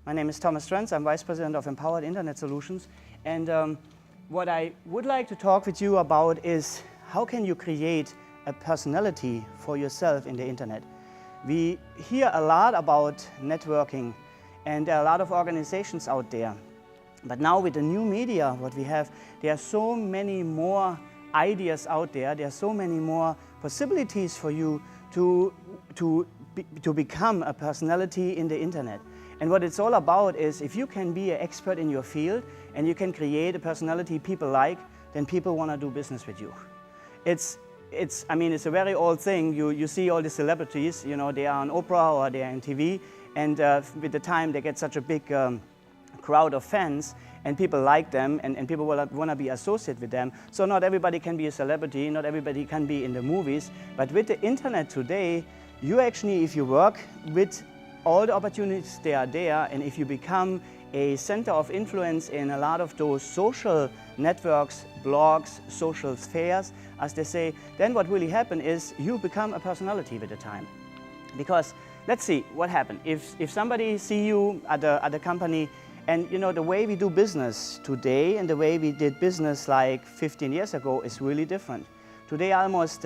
My name is Trenz. I'm Vice President of Empowered Internet Solutions. And what I would like to talk with you about is how can you create a personality for yourself in the Internet. We hear a lot about networking, and there are a lot of organizations out there. But now with the new media, what we have, there are so many more ideas out there. There are so many more possibilities for you to become a personality in the Internet. And what it's all about is if you can be an expert in your field and you can create a personality people like, then people want to do business with you. I mean, it's a very old thing. You see all the celebrities, you know, they are on Oprah or they are on TV, and with the time they get such a big crowd of fans, and people like them, and people want to be associated with them. So not everybody can be a celebrity, not everybody can be in the movies, but with the Internet today, you actually, if you work with all the opportunities they are there, and if you become a center of influence in a lot of those social networks, blogs, social spheres, as they say, then what really happens is you become a personality with the time. Because let's see what happens. If somebody see you at a company, and you know, the way we do business today and the way we did business like 15 years ago is really different. Today almost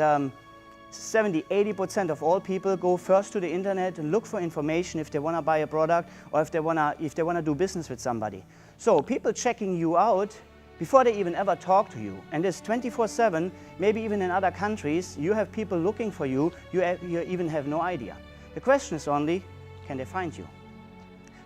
70–80% of all people go first to the Internet and look for information if they want to buy a product or if they want to do business with somebody. So people checking you out before they even ever talk to you. And this 24/7, maybe even in other countries, you have people looking for you, you even have no idea. The question is only, can they find you?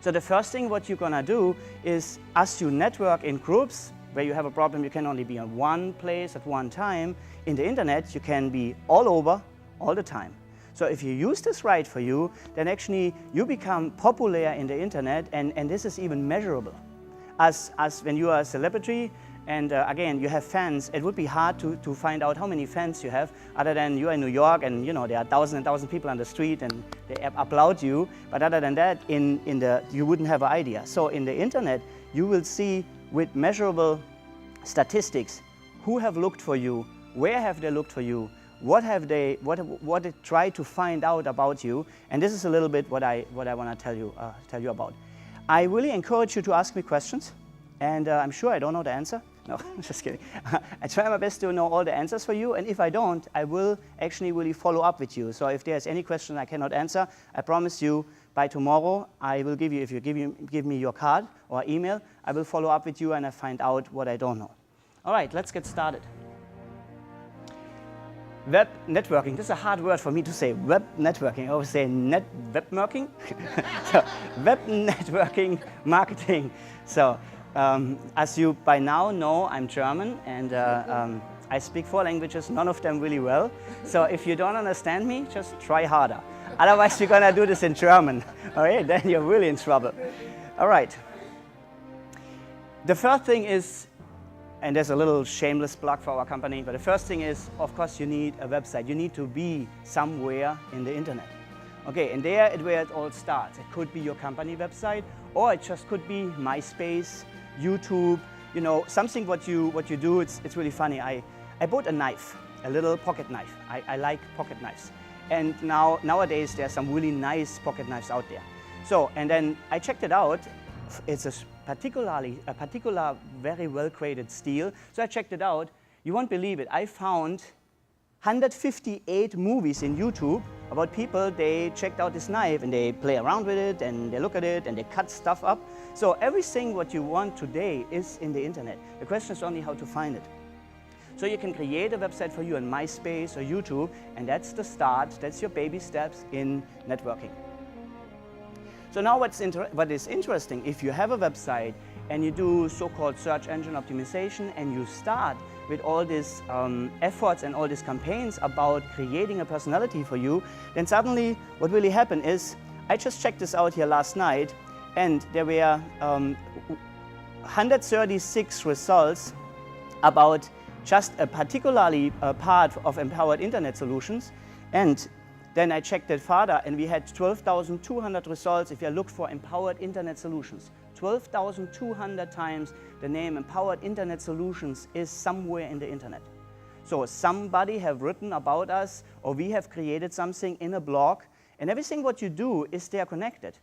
So the first thing what you're gonna do is, as you network in groups, where you have a problem, you can only be in one place at one time. In the Internet, you can be all over, all the time. So if you use this right for you, then actually you become popular in the Internet, and this is even measurable. As when you are a celebrity, and again, you have fans, it would be hard to find out how many fans you have, other than you are in New York and you know there are thousands and thousands of people on the street and they applaud you. But other than that, you wouldn't have an idea. So in the Internet, you will see with measurable statistics who have looked for you, where have they looked for you, what they tried to find out about you, and this is a little bit what I want to tell you about. I really encourage you to ask me questions, and I'm sure I don't know the answer. No, just kidding. I try my best to know all the answers for you, and if I don't, I will actually really follow up with you. So if there's any question I cannot answer, I promise you by tomorrow I will give you, if you give me your card or email, I will follow up with you and I find out what I don't know. All right, let's get started. Web networking, this is a hard word for me to say, web networking. I always say webworking. So, web networking marketing. So, as you by now know, I'm German, and I speak 4 languages, none of them really well. So if you don't understand me, just try harder. Otherwise, we're gonna do this in German. All right, then you're really in trouble. All right. The first thing is, and there's a little shameless plug for our company, but the first thing is, of course, you need a website. You need to be somewhere in the Internet. Okay, and there is where it all starts. It could be your company website, or it just could be MySpace, YouTube, you know, something what you do. It's really funny. I bought a knife, a little pocket knife. I like pocket knives. And nowadays there's some really nice pocket knives out there. So, and then I checked it out. It's a particular very well created steel. So I checked it out. You won't believe it. I found 158 movies in YouTube about people, they checked out this knife and they play around with it and they look at it and they cut stuff up. So everything what you want today is in the Internet. The question is only how to find it. So you can create a website for you on MySpace or YouTube, and that's the start, that's your baby steps in networking. So now what is interesting, if you have a website and you do so-called search engine optimization and you start with all these efforts and all these campaigns about creating a personality for you, then suddenly what really happened is, I just checked this out here last night, and there were 136 results about just a particularly part of Empowered Internet Solutions. And then I checked it further, and we had 12,200 results if you look for Empowered Internet Solutions. 12,200 times the name Empowered Internet Solutions is somewhere in the Internet. So somebody have written about us, or we have created something in a blog, and everything what you do is there connected.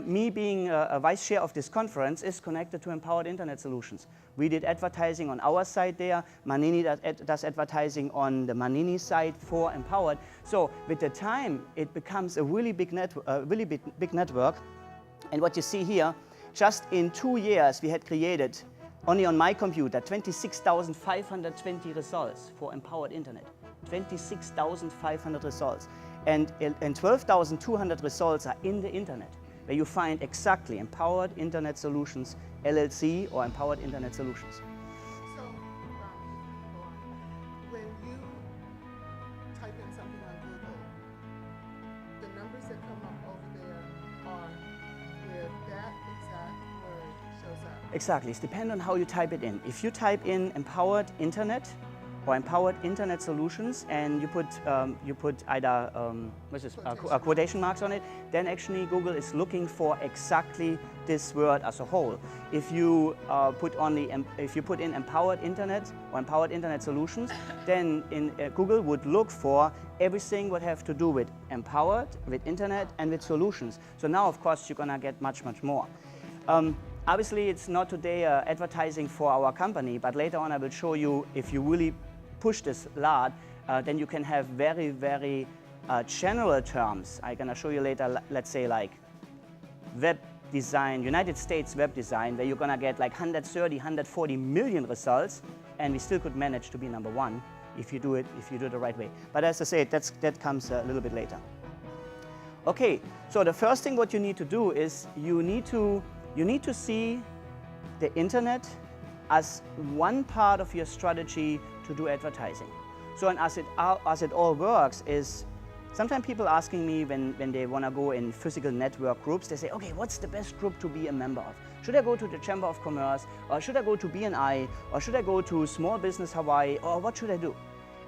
me being a vice chair of this conference is connected to Empowered Internet Solutions. We did advertising on our side there. Manini does advertising on the Manini side for Empowered. So with the time, it becomes a really big network. And what you see here, just in 2 years, we had created, only on my computer, 26,520 results for Empowered Internet. 26,500 results. And 12,200 results are in the internet, where you find exactly Empowered Internet Solutions LLC or Empowered Internet Solutions. So, when you type in something on Google, the numbers that come up over there are where that exact word shows up. Exactly. It depends on how you type it in. If you type in Empowered Internet or Empowered Internet Solutions and you put either quotation marks on it, then actually Google is looking for exactly this word as a whole. If you put in Empowered Internet or Empowered Internet Solutions, then Google would look for everything what have to do with empowered, with internet, and with solutions. So now, of course, you're gonna get much more. Obviously, it's not today advertising for our company, but later on I will show you if you really push this a lot, then you can have very general terms. I'm gonna show you later, let's say like web design, United States web design, where you're gonna get like 130, 140 million results, and we still could manage to be #1 if you do it the right way. But as I said, that comes a little bit later. Okay, so the first thing what you need to do is you need to see the internet as one part of your strategy to do advertising. So, and as it all works is, sometimes people asking me when they want to go in physical network groups, they say, okay, what's the best group to be a member of? Should I go to the Chamber of Commerce, or should I go to BNI, or should I go to Small Business Hawaii, or what should I do?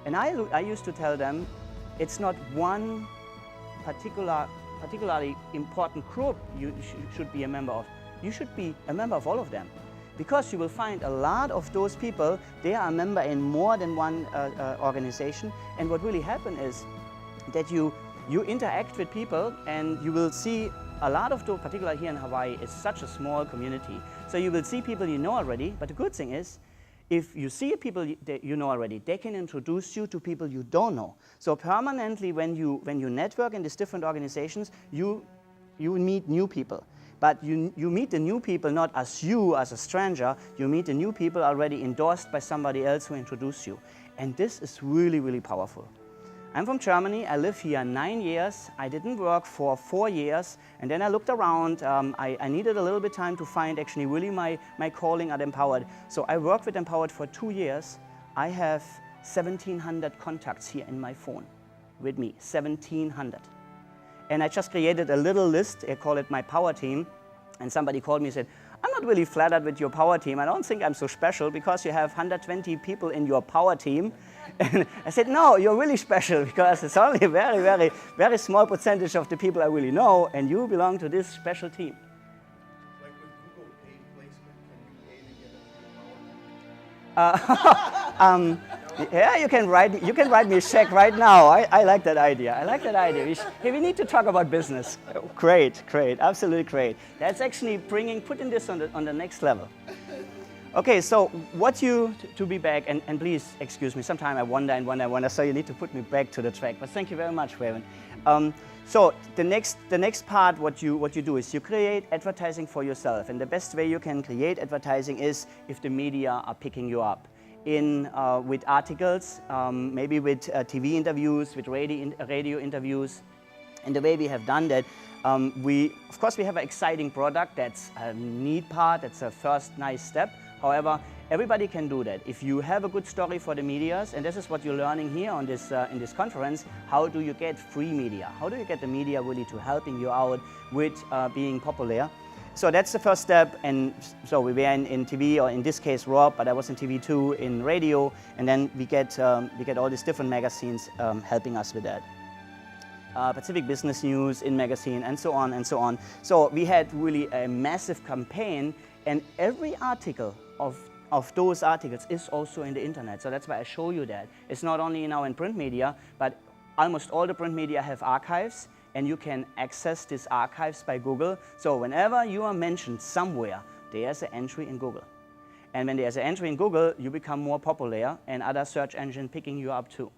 And I used to tell them, it's not one particularly important group you should be a member of. You should be a member of all of them. Because you will find a lot of those people, they are a member in more than one organization. And what really happens is that you interact with people, and you will see a lot of those, particularly here in Hawaii, it's such a small community. So you will see people you know already, but the good thing is, if you see people that you know already, they can introduce you to people you don't know. So permanently, when you network in these different organizations, you meet new people. But you meet the new people not as you, as a stranger, you meet the new people already endorsed by somebody else who introduced you. And this is really powerful. I'm from Germany, I live here 9 years, I didn't work for 4 years, and then I looked around, I needed a little bit time to find actually really my calling at Empowered. So I worked with Empowered for 2 years. I have 1,700 contacts here in my phone with me, 1,700. And I just created a little list, I call it my power team. And somebody called me and said, I'm not really flattered with your power team. I don't think I'm so special because you have 120 people in your power team. And I said, no, you're really special because it's only a very small percentage of the people I really know, and you belong to this special team. Like with Google paid placement, can you pay to get a power team? Yeah, you can write me a check right now. I like that idea. We need to talk about business. Great, absolutely great. That's actually putting this on the next level. Okay, so to be back, and please excuse me, sometimes I wonder, so you need to put me back to the track. But thank you very much, Raven. So the next part, what you do is you create advertising for yourself, and the best way you can create advertising is if the media are picking you up. With articles, maybe with TV interviews, with radio interviews. And the way we have done that, of course we have an exciting product, that's a neat part, that's a first nice step. However, everybody can do that. If you have a good story for the medias, and this is what you're learning here on this, in this conference, how do you get free media? How do you get the media really to helping you out with being popular? So that's the first step, and so we were in TV, or in this case Rob, but I was in TV too, in radio, and then we get all these different magazines helping us with that. Pacific Business News, In Magazine, and so on and so on. So we had really a massive campaign, and every article of those articles is also in the internet. So that's why I show you that. It's not only now in print media, but almost all the print media have archives, and you can access these archives by Google. So whenever you are mentioned somewhere, there's an entry in Google. And when there's an entry in Google, you become more popular and other search engines picking you up too.